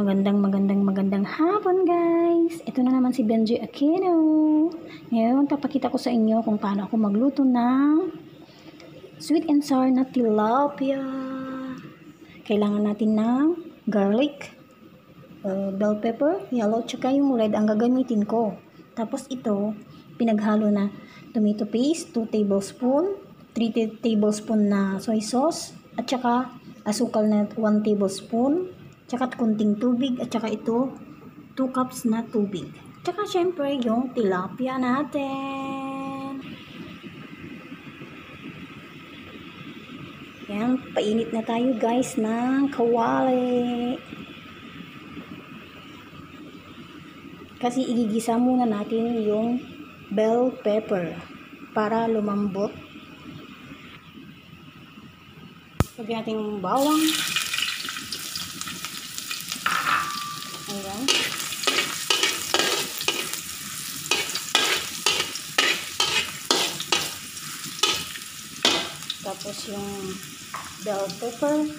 Magandang hapon guys! Ito na naman si Benji Aquino. Ngayon, papakita ko sa inyo kung paano ako magluto ng sweet and sour na tilapia. Kailangan natin ng garlic, bell pepper, yellow, tsaka yung red ang gagamitin ko. Tapos ito, pinaghalo na tomato paste, 2 tablespoon, 3 tablespoon na soy sauce, at tsaka asukal na 1 tablespoon, tsaka kunting tubig, at tsaka ito 2 cups na tubig. Tsaka syempre yung tilapia natin. Yan, painit na tayo guys ng kawali. Kasi igigisa muna natin yung bell pepper para lumambot. Lagyan natin yung bawang. Ayan. Tapos yung bell pepper.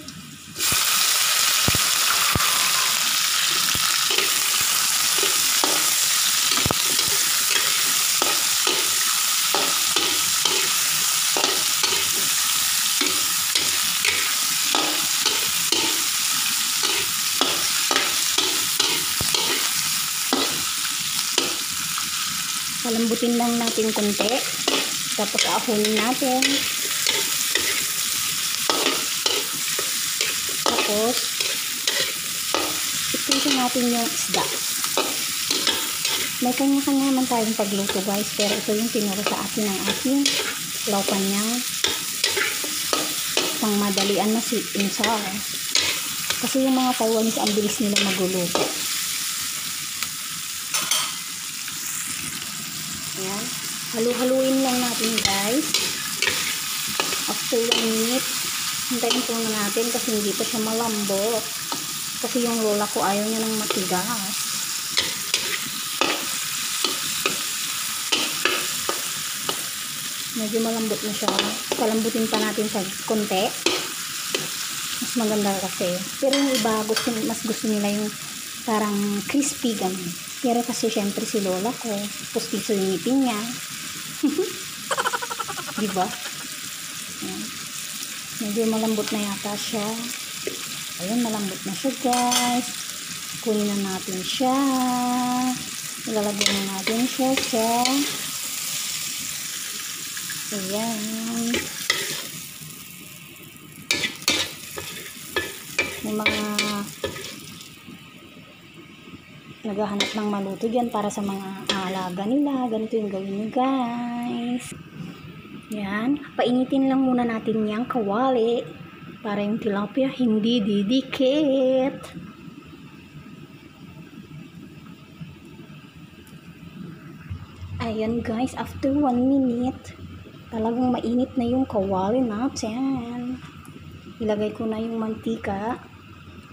Palambutin lang natin konti. Tapos ahonin natin. Tapos ipito natin yung isda. May kanya-kanya naman tayong pagluto guys. Pero ito yung tinuro sa akin ng aking laupan niyang pang madalian na sweet and sour. Kasi yung mga Taiwanese ang bilis nila magluluto. Ayan. Halu-haluin lang natin guys. After 1 minute, hintayin po na natin kasi hindi pa siya malambot. Kasi yung lola ko ayaw niya ng matigas. Medyo malambot na siya. Palambutin pa natin sa konti. Mas maganda kasi. Pero yung iba, mas gusto nila yung parang crispy ganun. Pero kasi syempre si lola ko, pustiso yung ngipin niya. Diba? Ayan. Medyo malambot na yata siya. Ayan, malambot na siya guys. Kunin na natin siya. Ilalagyan na natin siya sa ayan. May mga naghahanap ng maluto dyan para sa mga alaga nila. Ganito yung gawin nyo guys. Yan. Painitin lang muna natin yung kawali para yung tilapia hindi didikit. Ayan guys. After 1 minute, talagang mainit na yung kawali natin. Ilagay ko na yung mantika.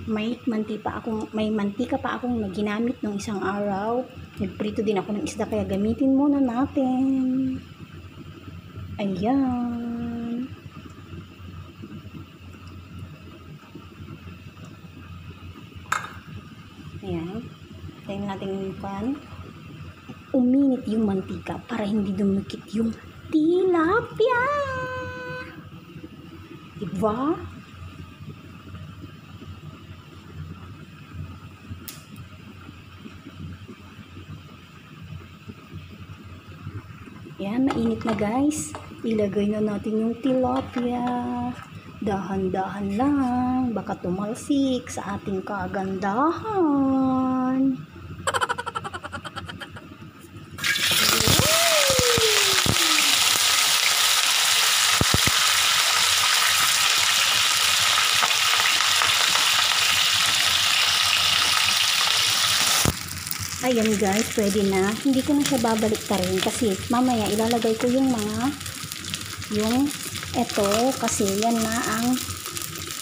May mantika pa akong ginamit ng isang araw. Nagprito din ako ng isda kaya gamitin muna natin. Ayan. Ayan. Tayin natin yung pan. Uminit yung mantika para hindi dumikit yung tilapia. Diba? Yan, mainit na guys. Ilagay na natin yung tilapia. Dahan-dahan lang. Baka tumalsik sa ating kagandahan. Ayan guys, pwede na. Hindi ko na siya babalik ta rin kasi mamaya ilalagay ko yung eto kasi yan na ang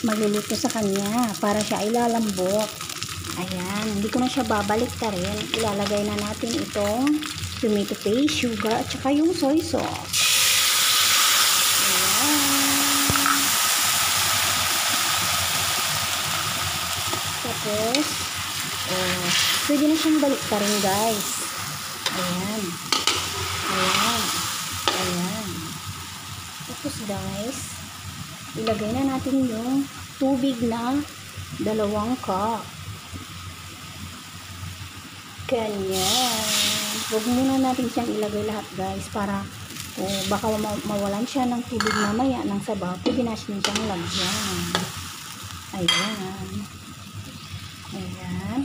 magluluto sa kanya para siya ilalambot. Ayan, hindi ko na siya babalik ta rin. Ilalagay na natin itong tomato paste, sugar, at saka yung soy sauce. Ayan. Tapos Pwede na siyang baliktarin, guys. Ayan. Ayan. Ayan. Tapos, guys, ilagay na natin yung tubig na 2 cup. Ganyan. Huwag muna natin siyang ilagay lahat, guys, para baka mawalan siya ng tubig mamaya ng sabaw. Pwede na siyang lagyan. Ayan. Ayan.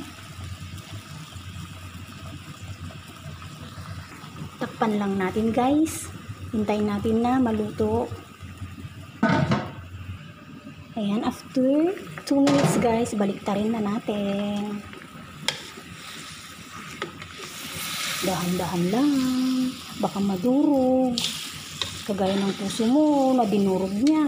Takpan lang natin, guys. Hintayin natin na maluto. Ayan, after 2 minutes, guys, baliktarin na natin. Dahan-dahan lang. Baka madurog. Kagaya ng puso mo na dinurog niya.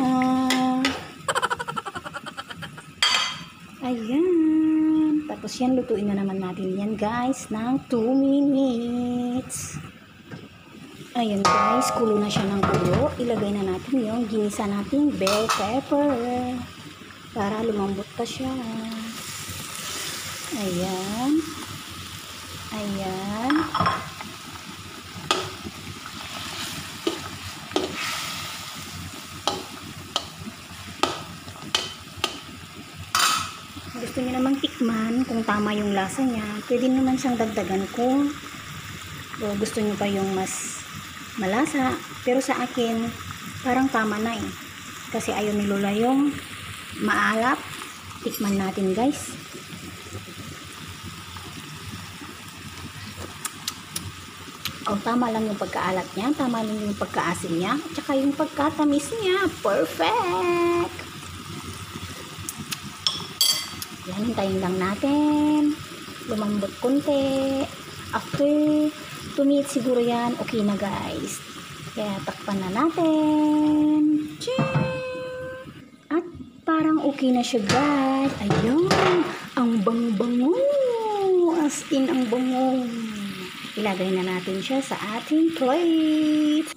Ayan. Tapos yan, lutuin na naman natin yan, guys, ng 2 minutes. Ayan, guys, kulo na siya ng kulo. Ilagay na natin yung ginisa nating bell pepper para lumambot pa siya. Ayan. Ayan. Gusto niyo namang tikman kung tama yung lasa niya, pwede naman siyang dagdagan ko. O gusto niyo pa yung mas malasa, pero sa akin parang tama na eh, kasi ayaw ni Lola yung maalap. Tikman natin, guys. Tama lang yung pagkaalat niya, tama lang yung pagkaasim niya, at saka yung pagkatamis niya, perfect. Yan, hintayin lang natin lumambot konti. After 2 minutes siguro yan, okay na, guys. Kaya takpan na natin. At parang okay na siya, guys. Ayun, ang bango-bango. As in, ang bango. Ilagay na natin siya sa ating plate.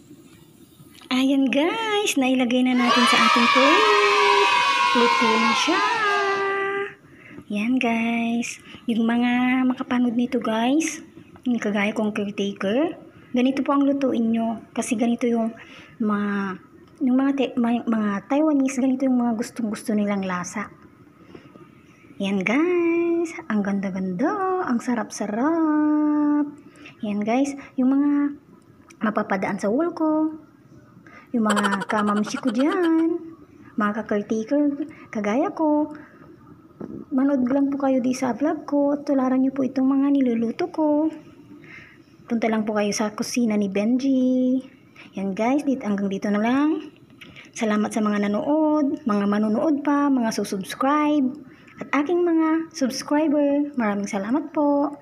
Ayan, guys, nailagay na natin sa ating plate. Luto na siya. Yan, guys. Yung mga makapanood nito, guys, yung kagaya kong caretaker, ganito po ang lutuin nyo. Kasi ganito yung mga Taiwanese, ganito yung mga gustong-gusto nilang lasa. Yan, guys. Ang ganda-ganda. Ang sarap-sarap. Yan, guys. Yung mga mapapadaan sa wall ko, yung mga kamamsi ko dyan, mga ka-caretaker, kagaya ko, manood lang po kayo di sa vlog ko. Tularan nyo po itong mga niluluto ko. Punta lang po kayo sa kusina ni Benji. Yan, guys, hanggang dito na lang. Salamat sa mga nanood, mga manunood pa, mga susubscribe, at aking mga subscriber. Maraming salamat po.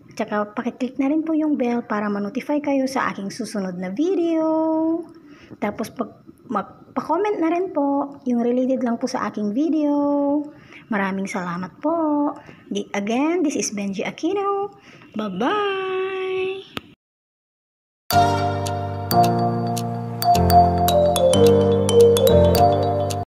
At saka pakiclick na rin po yung bell para ma-notify kayo sa aking susunod na video. Tapos pa-comment na rin po yung related lang po sa aking video. Maraming salamat po. Again, this is Benji Aquino. Bye-bye!